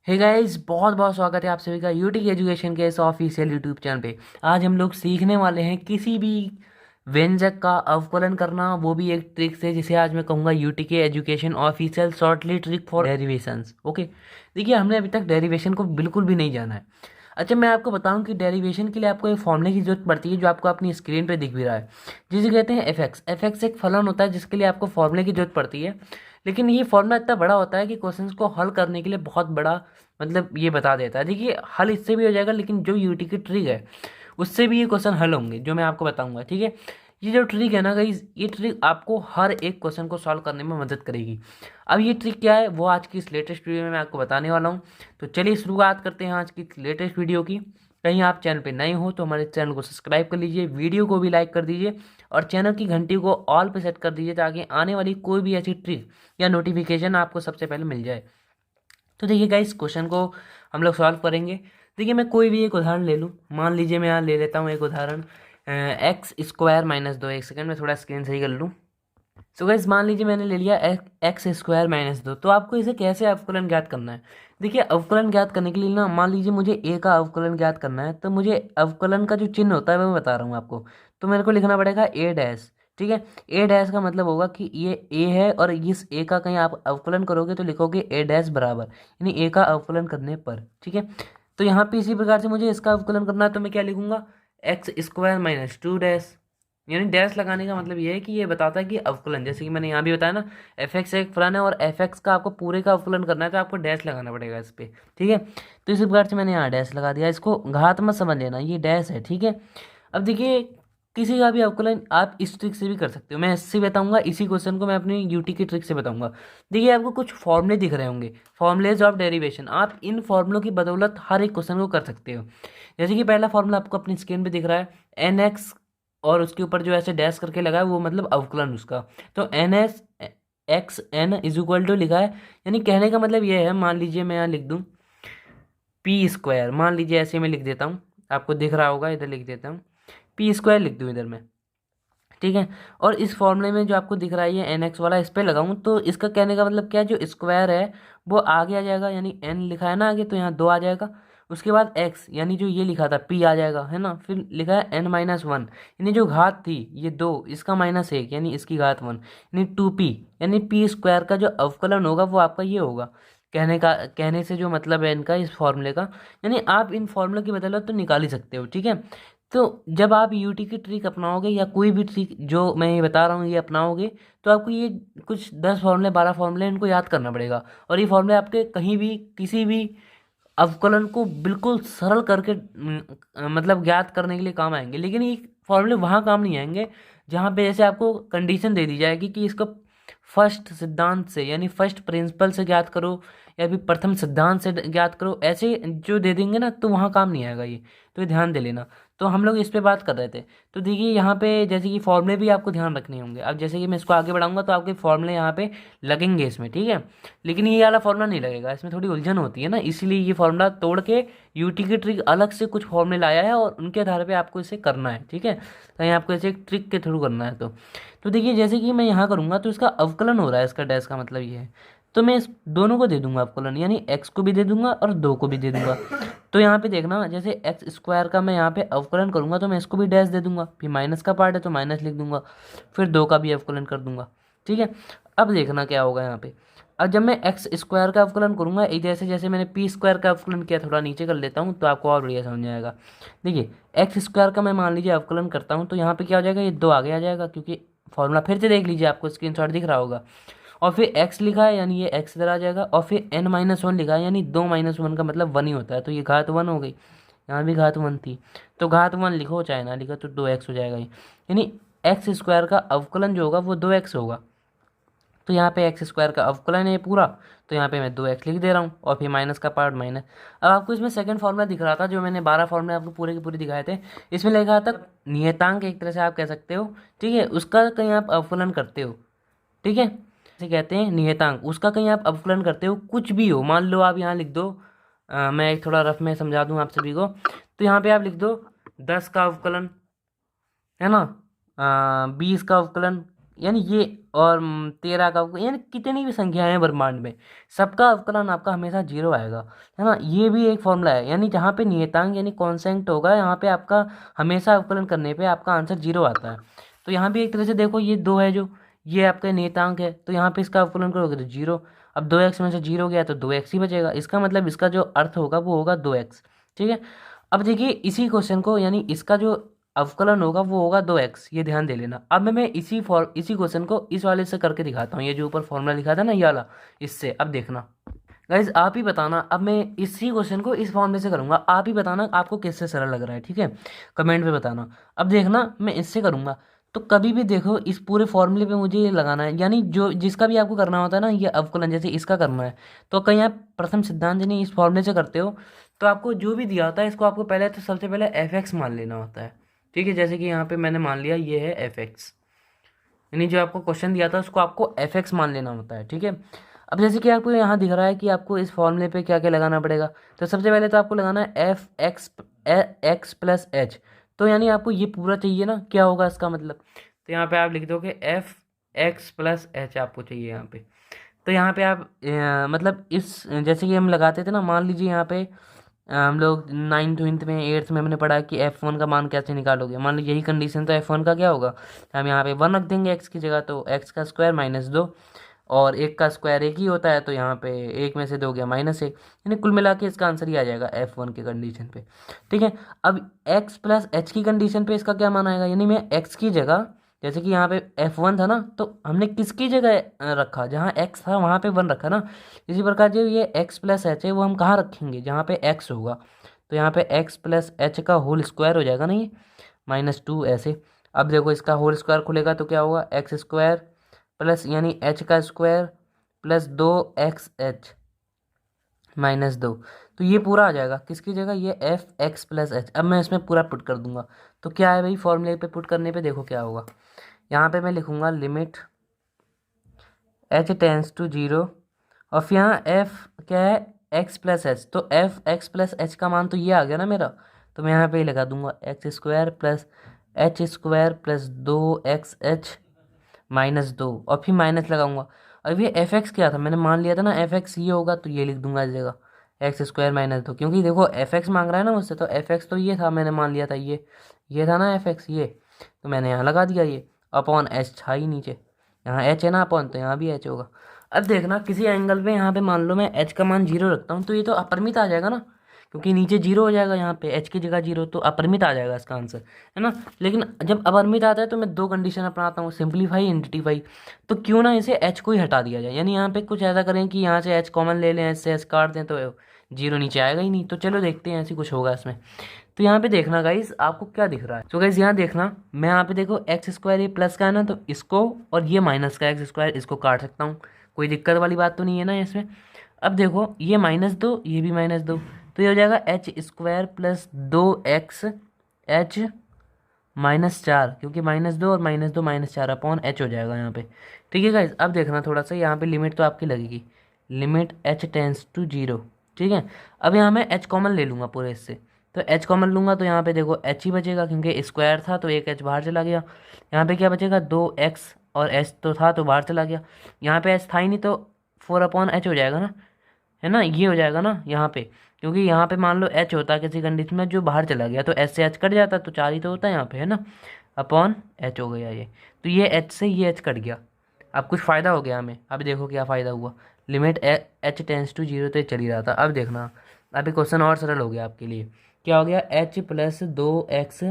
Hey guys, बहुत बहुत स्वागत है आप सभी का यूटी एजुकेशन के इस ऑफिशियल यूट्यूब चैनल पे। आज हम लोग सीखने वाले हैं किसी भी व्यंजक का अवकलन करना, वो भी एक ट्रिक से, जिसे आज मैं कहूँगा यूटी के education official shortly trick for derivations. Okay, देखिए हमने अभी तक डेरिवेशन को बिल्कुल भी नहीं जाना है। अच्छा, मैं आपको बताऊं कि डेरिवेशन के लिए आपको एक फॉर्मूले की जरूरत पड़ती है, जो आपको अपनी स्क्रीन पे दिख भी रहा है, जिसे कहते हैं एफ एक्स एक फलन होता है जिसके लिए आपको फॉर्मूले की जरूरत पड़ती है। लेकिन ये फॉर्मूला इतना बड़ा होता है कि क्वेश्चंस को हल करने के लिए बहुत बड़ा, मतलब ये बता देता है। देखिए, हल इससे भी हो जाएगा, लेकिन जो यूटी की ट्रिक है उससे भी ये क्वेश्चन हल होंगे, जो मैं आपको बताऊंगा। ठीक है, ये जो ट्रिक है ना गाइस, ये ट्रिक आपको हर एक क्वेश्चन को सॉल्व करने में मदद करेगी। अब ये ट्रिक क्या है, वो आज की इस लेटेस्ट वीडियो में मैं आपको बताने वाला हूँ। तो चलिए शुरुआत करते हैं आज की लेटेस्ट वीडियो की। कहीं आप चैनल पे नए हो तो हमारे चैनल को सब्सक्राइब कर लीजिए, वीडियो को भी लाइक कर दीजिए और चैनल की घंटी को ऑल पे सेट कर दीजिए, ताकि आने वाली कोई भी ऐसी ट्रिक या नोटिफिकेशन आपको सबसे पहले मिल जाए। तो देखिए गाइस, क्वेश्चन को हम लोग सॉल्व करेंगे। देखिए, मैं कोई भी एक उदाहरण ले लूँ। मान लीजिए मैं यहाँ ले लेता हूँ एक उदाहरण, एक्स स्क्वायर माइनस दो। एक सेकंड में थोड़ा स्क्रीन सही कर लूँ। सो गाइस, मान लीजिए मैंने ले लिया एक्स स्क्वायर माइनस दो। तो आपको इसे कैसे अवकलन ज्ञात करना है। देखिए, अवकलन ज्ञात करने के लिए ना, मान लीजिए मुझे ए का अवकलन ज्ञात करना है, तो मुझे अवकलन का जो चिन्ह होता है वो मैं बता रहा हूँ आपको। तो मेरे को लिखना पड़ेगा ए डैश। ठीक है, ए डैश का मतलब होगा कि ये ए है, और इस ए का कहीं आप अवकलन करोगे तो लिखोगे ए डैश बराबर, यानी ए का अवकलन करने पर। ठीक है, तो यहाँ पे इसी प्रकार से मुझे इसका अवकलन करना है, तो मैं क्या लिखूंगा, x square minus two dash. यानी डैश लगाने का मतलब ये है कि ये बताता है कि अवकलन, जैसे कि मैंने यहाँ भी बताया ना, एफ एक्स एक फलन है और एफ एक्स का आपको पूरे का अवकलन करना है, तो आपको डैश लगाना पड़ेगा इस पे। ठीक है, तो इसी प्रकार से मैंने यहाँ डैश लगा दिया। इसको घात मत समझ लेना, ये डैश है। ठीक है, अब देखिए, किसी का भी अवकलन आप इस ट्रिक से भी कर सकते हो। मैं इससे बताऊंगा, इसी क्वेश्चन को मैं अपनी यूटी की ट्रिक से बताऊंगा। देखिए, आपको कुछ फॉर्मूले दिख रहे होंगे, फॉर्मूलेज ऑफ डेरिवेशन। आप इन फॉर्मूलों की बदौलत हर एक क्वेश्चन को कर सकते हो। जैसे कि पहला फॉर्मूला आपको अपनी स्क्रीन पे दिख रहा है, एन एक्स, और उसके ऊपर जो ऐसे डैश करके लगा है वो मतलब अवकलन उसका। तो N S X N is equal to लिखा है, यानी कहने का मतलब ये है, मान लीजिए मैं यहाँ लिख दूँ पी स्क्वायर, मान लीजिए ऐसे मैं लिख देता हूँ, आपको दिख रहा होगा, इधर लिख देता हूँ, पी स्क्वायर लिख दूँ इधर में। ठीक है, और इस फॉर्मूले में जो आपको दिख रहा है ये एन एक्स वाला, इस पर लगाऊं, तो इसका कहने का मतलब क्या है, जो स्क्वायर है वो आगे आ जाएगा, यानी एन लिखा है ना आगे, तो यहाँ दो आ जाएगा। उसके बाद एक्स, यानी जो ये लिखा था पी आ जाएगा, है ना। फिर लिखा है एन माइनस वन, यानी जो घात थी ये दो, इसका माइनस एक, यानी इसकी घात वन, यानी टू पी। यानी पी स्क्वायर का जो अवकलन होगा वो आपका ये होगा। कहने से जो मतलब है इनका, इस फॉर्मूले का, यानी आप इन फॉर्मूले की बदौलत तो निकाल ही सकते हो। ठीक है, तो जब आप यूटी की ट्रिक अपनाओगे, या कोई भी ट्रिक जो मैं ये बता रहा हूँ ये अपनाओगे, तो आपको ये कुछ 10 फॉर्मूले 12 फॉर्मूले इनको याद करना पड़ेगा, और ये फॉर्मूले आपके कहीं भी किसी भी अवकलन को बिल्कुल सरल करके मतलब ज्ञात करने के लिए काम आएंगे। लेकिन ये फॉर्मूले वहाँ काम नहीं आएंगे जहाँ पे जैसे आपको कंडीशन दे दी जाएगी कि इसको फर्स्ट सिद्धांत से, यानी फर्स्ट प्रिंसिपल से ज्ञात करो, या फिर प्रथम सिद्धांत से ज्ञात करो, ऐसे जो दे देंगे ना, तो वहाँ काम नहीं आएगा ये। तो ये ध्यान दे लेना। तो हम लोग इस पे बात कर रहे थे। तो देखिए, यहाँ पे जैसे कि फॉर्मूले भी आपको ध्यान रखने होंगे। अब जैसे कि मैं इसको आगे बढ़ाऊंगा तो आपके फॉर्मूले यहाँ पे लगेंगे इसमें। ठीक है, लेकिन ये वाला फॉर्मूला नहीं लगेगा, इसमें थोड़ी उलझन होती है ना, इसीलिए ये फॉर्मूला तोड़ के यूटी की ट्रिक अलग से कुछ फॉर्मूले लाया है, और उनके आधार पे आपको इसे करना है। ठीक है, कहीं आपको ऐसे एक ट्रिक के थ्रू करना है। तो देखिए, जैसे कि मैं यहाँ करूँगा तो इसका अवकलन हो रहा है, इसका डैश का मतलब ये है, तो मैं इस दोनों को दे दूंगा अवकलन, यानी एक्स को भी दे दूंगा और दो को भी दे दूंगा। तो यहाँ पे देखना, जैसे एक्स स्क्वायर का मैं यहाँ पे अवकलन करूंगा तो मैं इसको भी डैश दे दूंगा, फिर माइनस का पार्ट है तो माइनस लिख दूंगा, फिर दो का भी अवकलन कर दूंगा। ठीक है, अब देखना क्या होगा यहाँ पे। अब जब मैं एक्स स्क्वायर का अवकलन करूंगा, जैसे जैसे मैंने पी स्क्वायर का अवकलन किया, थोड़ा नीचे कर लेता हूँ तो आपको और बढ़िया समझ में आएगा। देखिए, एक्स स्क्वायर का मैं मान लीजिए अवकलन करता हूँ, तो यहाँ पे क्या हो जाएगा, ये दो आगे आ जाएगा, क्योंकि फॉर्मूला फिर से देख लीजिए, आपको स्क्रीनशॉट दिख रहा होगा। और फिर x लिखा है, यानी ये x इधर आ जाएगा, और फिर n माइनस वन लिखा है, यानी दो माइनस वन का मतलब वन ही होता है, तो ये घात वन हो गई। यहाँ भी घात वन थी, तो घात वन लिखो चाहे ना लिखो, तो दो एक्स हो जाएगा ये। यानी एक्स स्क्वायर का अवकलन जो होगा वो दो एक्स होगा। तो यहाँ पे एक्स स्क्वायर का अवकलन है पूरा, तो यहाँ पे मैं दो एक्स लिख दे रहा हूँ, और फिर माइनस का पार्ट माइनस। अब आपको इसमें सेकंड फॉर्मूला दिख रहा था, जो मैंने 12 फॉर्मूले आपको पूरे के पूरे दिखाए थे। इसमें लिखा था नियतांक, एक तरह से आप कह सकते हो। ठीक है, उसका कहीं आप अवकलन करते हो। ठीक है, इसे कहते हैं नियतांक। उसका कहीं आप अवकलन करते हो, कुछ भी हो, मान लो आप यहाँ लिख दो, मैं एक थोड़ा रफ में समझा दूँ आप सभी को। तो यहाँ पे आप लिख दो 10 का अवकलन, है ना, 20 का अवकलन, यानी ये और 13 का, यानी कितनी भी संख्याएं हैं ब्रह्मांड में, सबका अवकलन आपका हमेशा जीरो आएगा, है ना। ये भी एक फॉर्मूला है, यानी जहाँ पे नियतांक यानी कॉन्स्टेंट होगा, यहाँ पे आपका हमेशा अवकलन करने पे आपका आंसर जीरो आता है। तो यहाँ भी एक तरह से देखो, ये 2 है जो, ये आपका नियतांक है, तो यहाँ पे इसका अवकलन करोगे तो जीरो। अब 2x में से जीरो गया तो 2x ही बचेगा, इसका मतलब इसका जो अर्थ होगा वो होगा 2x। ठीक है। अब देखिए इसी क्वेश्चन को, यानी इसका जो अवकलन होगा वो होगा 2x, ये ध्यान दे लेना। अब मैं इसी क्वेश्चन को इस वाले से करके दिखाता हूँ, ये जो ऊपर फॉर्मूला लिखा था ना ये वाला, इससे। अब देखना गाइज, आप ही बताना, अब मैं इसी क्वेश्चन को इस फॉर्मूले से करूँगा, आप ही बताना आपको किससे सरल लग रहा है, ठीक है, कमेंट में बताना। अब देखना मैं इससे करूँगा, तो कभी भी देखो इस पूरे फॉर्मूले पे मुझे ये लगाना है, यानी जो जिसका भी आपको करना होता है ना, ये अवकलन जैसे इसका करना है, तो कहीं आप प्रथम सिद्धांत यानी इस फॉर्मूले से करते हो, तो आपको जो भी दिया होता है इसको आपको पहले, तो सबसे पहले f(x) मान लेना होता है। ठीक है, जैसे कि यहाँ पे मैंने मान लिया ये है f(x), यानी जो आपको क्वेश्चन दिया था उसको आपको f(x) मान लेना होता है। ठीक है। अब जैसे कि आपको यहाँ दिख रहा है कि आपको इस फॉर्मूले पे क्या क्या लगाना पड़ेगा, तो सबसे पहले तो आपको लगाना है f(x) प्लस h, तो यानी आपको ये पूरा चाहिए ना, क्या होगा इसका मतलब, तो यहाँ पे आप लिख दोगे f(x) प्लस h आपको चाहिए यहाँ पे। तो यहाँ पे आप मतलब इस, जैसे कि हम लगाते थे ना, मान लीजिए यहाँ पे हम लोग 9th में 8th में हमने पढ़ा कि f1 का मान कैसे निकालोगे, मान लो यही कंडीशन, तो f1 का क्या होगा, हम यहाँ पे 1 रख देंगे x की जगह, तो x का स्क्वायर माइनस 2, और 1 का स्क्वायर 1 ही होता है, तो यहाँ पे 1 में से 2 गया -1, यानी कुल मिला के इसका आंसर ही आ जाएगा f1 की कंडीशन पे। ठीक है। अब x प्लस h की कंडीशन पे इसका क्या मान आएगा, यानी मैं x की जगह, जैसे कि यहाँ पे f1 था ना, तो हमने किसकी जगह रखा, जहाँ x था वहाँ पे 1 रखा ना, इसी प्रकार जो ये x प्लस h है वो हम कहाँ रखेंगे, जहाँ पे x होगा, तो यहाँ पे x प्लस h का होल स्क्वायर हो जाएगा ना, ये -2 ऐसे। अब देखो इसका होल स्क्वायर खुलेगा तो क्या होगा, एक्स स्क्वायर प्लस यानी h का स्क्वायर प्लस 2xh -2, तो ये पूरा आ जाएगा किसकी जगह, ये f(x) प्लस h। अब मैं इसमें पूरा पुट कर दूंगा, तो क्या है भाई, फॉर्मूले पे पुट करने पे देखो क्या होगा, यहाँ पे मैं लिखूंगा लिमिट h टेंस टू 0, और फिर यहाँ f क्या है, x प्लस h, तो f(x) प्लस h का मान तो ये आ गया ना मेरा, तो मैं यहाँ पे लगा दूंगा x square plus h square plus 2xh -2, और फिर माइनस लगाऊंगा। अब ये f(x) क्या था, मैंने मान लिया था ना f(x) ये होगा, तो ये लिख दूंगा इस जगह x स्क्वायर -2, क्योंकि देखो f(x) मांग रहा है ना मुझसे, तो f(x) तो ये था, मैंने मान लिया था ये था ना f(x) ये, तो मैंने यहाँ लगा दिया, ये अपॉन h था ही नीचे, यहाँ h है ना अपॉन, तो यहाँ भी h होगा। अब देखना किसी एंगल पे यहाँ पे मान लो मैं h का मान 0 रखता हूँ, तो ये तो अपरिमित आ जाएगा ना, क्योंकि नीचे 0 हो जाएगा, यहाँ पे h की जगह 0, तो अपरिमित आ जाएगा इसका आंसर, है ना। लेकिन जब अपरिमित आता है तो मैं 2 कंडीशन अपनाता हूँ, सिंप्लीफाई एंटिटीफाई, तो क्यों ना इसे h को ही हटा दिया जाए, यानी यहाँ पे कुछ ऐसा करें कि यहाँ से h कॉमन ले लें, h से h काट दें, तो 0 नीचे आएगा ही नहीं। तो चलो देखते हैं ऐसी कुछ होगा इसमें। तो यहाँ पे देखना गाइस आपको क्या दिख रहा है, तो गाइस यहाँ देखना, मैं यहाँ पे देखो एक्स स्क्वायर ये प्लस का है ना, तो इसको, और ये माइनस का एक्स स्क्वायर, इसको काट सकता हूँ, कोई दिक्कत वाली बात तो नहीं है ना इसमें। अब देखो ये -2, ये भी -2, तो ये हो जाएगा H square plus 2x h -4, क्योंकि -2 और -2 -4 अपॉन h हो जाएगा यहाँ पे। ठीक है गाइस, अब देखना थोड़ा सा, यहाँ पे लिमिट तो आपकी लगेगी, लिमिट h टेंस टू 0। ठीक है। अब यहाँ मैं h कॉमन ले लूँगा पूरे इससे, तो h कॉमन लूँगा तो यहाँ पे देखो h ही बचेगा, क्योंकि स्क्वायर था तो एक h बाहर चला गया, यहाँ पे क्या बचेगा 2x, और h तो था तो बाहर चला गया, यहाँ पे h था ही नहीं, तो 4/h हो जाएगा ना, है ना, ये हो जाएगा ना यहाँ पे, क्योंकि यहाँ पे मान लो h होता है किसी कंडीशन में जो बाहर चला गया, तो h से h कट जाता, तो 4 ही तो होता है यहाँ पे, है ना, अपॉन h हो गया ये, तो ये h से ये h कट गया। अब कुछ फ़ायदा हो गया हमें, अब देखो क्या फ़ायदा हुआ, लिमिट h टेंस टू 0 तो चल ही रहा था। अब देखना, अभी क्वेश्चन और सरल हो गया आपके लिए, क्या हो गया, h प्लस 2x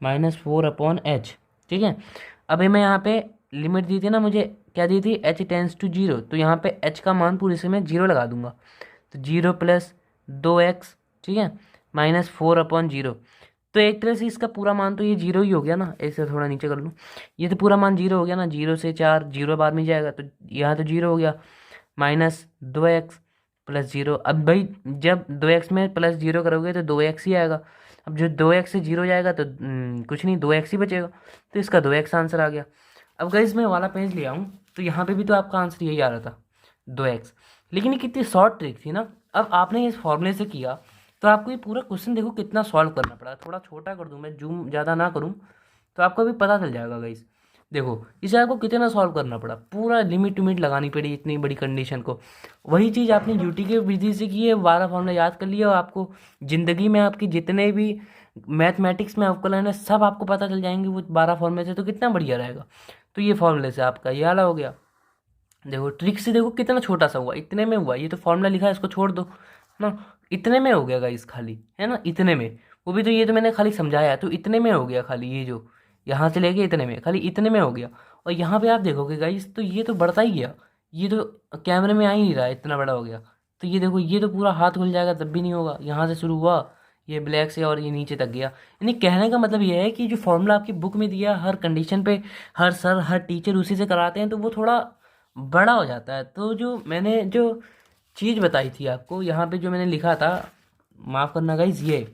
-4/h। ठीक है। अभी मैं यहाँ पे लिमिट दी थी ना मुझे, क्या दी थी, h टेंस टू 0, तो यहाँ पे h का मान पूरे से मैं 0 लगा दूंगा, तो 0 प्लस 2x, ठीक है, -4/0, तो एक तरह से इसका पूरा मान तो ये 0 ही हो गया ना, ऐसे थोड़ा नीचे कर लूँ, ये तो पूरा मान 0 हो गया ना, 0 से 4 0 बाद में जाएगा, तो यहाँ तो 0 हो गया, -2x प्लस 0। अब भाई जब 2x में प्लस 0 करोगे तो 2x ही आएगा, अब जो 2x से 0 जाएगा तो कुछ नहीं, 2x ही बचेगा, तो इसका 2x आंसर आ गया। अब गाइस मैं वाला पेज ले आऊँ, तो यहाँ पे भी तो आपका आंसर यही आ रहा था 2x, लेकिन ये कितनी शॉर्ट ट्रिक थी ना। अब आपने इस फॉर्मूले से किया तो आपको ये पूरा क्वेश्चन देखो कितना सॉल्व करना पड़ा, थोड़ा छोटा कर दूँ मैं, जूम ज़्यादा ना करूँ, तो आपको भी पता चल जाएगा गाइस। देखो इसे आपको कितना सॉल्व करना पड़ा, पूरा लिमिट टूमिट लगानी पड़ी इतनी बड़ी कंडीशन को। वही चीज़ आपने यूटी के विधि से की है, 12 फॉर्मूला याद कर लिया और आपको ज़िंदगी में आपकी जितने भी मैथमेटिक्स में अवकलन है सब आपको पता चल जाएंगे वो 12 फॉर्मूले से, तो कितना बढ़िया रहेगा। तो ये फॉर्मूले से आपका ये वाला हो गया। देखो ट्रिक से देखो कितना छोटा सा हुआ, इतने में हुआ, ये तो फॉर्मूला लिखा है इसको छोड़ दो ना, इतने में हो गया गाइस खाली, है ना, इतने में। वो भी तो ये तो मैंने खाली समझाया, तो इतने में हो गया खाली, ये जो यहाँ से लेके इतने में, खाली इतने में हो गया। और यहाँ पे आप देखोगे गाइस तो ये तो बढ़ता ही गया, ये तो कैमरे में आ ही नहीं रहा है, इतना बड़ा हो गया। तो ये देखो ये तो पूरा हाथ खुल जाएगा तब भी नहीं होगा, यहाँ से शुरू हुआ ये ब्लैक से और ये नीचे तक गया। यानी कहने का मतलब ये है कि जो फॉर्मूला आपकी बुक में दिया हर कंडीशन पे हर सर हर टीचर उसी से कराते हैं, तो वो थोड़ा बड़ा हो जाता है। तो जो मैंने जो चीज़ बताई थी आपको यहाँ पे जो मैंने लिखा था, माफ़ करना गाइज, ये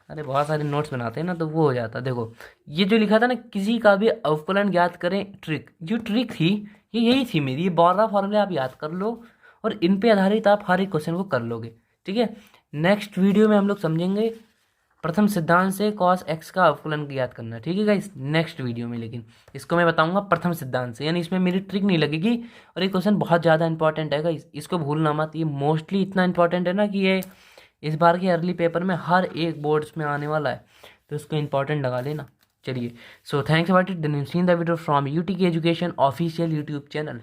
अरे बहुत सारे नोट्स बनाते हैं ना तो वो हो जाता है। देखो ये जो लिखा था ना, किसी का भी अवकलन ज्ञात करें ट्रिक, जो ट्रिक थी ये यही थी मेरी, ये 12 फॉर्मूले आप याद कर लो और इन पे आधारित आप हर एक क्वेश्चन को कर लोगे। ठीक है, नेक्स्ट वीडियो में हम लोग समझेंगे प्रथम सिद्धांत से कॉस एक्स का अवकलन ज्ञात करना। ठीक है गाइस, नेक्स्ट वीडियो में, लेकिन इसको मैं बताऊंगा प्रथम सिद्धांत से, यानी इसमें मेरी ट्रिक नहीं लगेगी। और ये क्वेश्चन बहुत ज़्यादा इंपॉर्टेंट है गाइस, इसको भूलना मत, ये मोस्टली इतना इंपॉर्टेंट है ना कि ये इस बार के अर्ली पेपर में हर एक बोर्ड्स में आने वाला है, तो इसको इंपॉर्टेंट लगा लेना। चलिए, so thanks about it, then seen the video from UT की एजुकेशन ऑफिशियल यूट्यूब चैनल।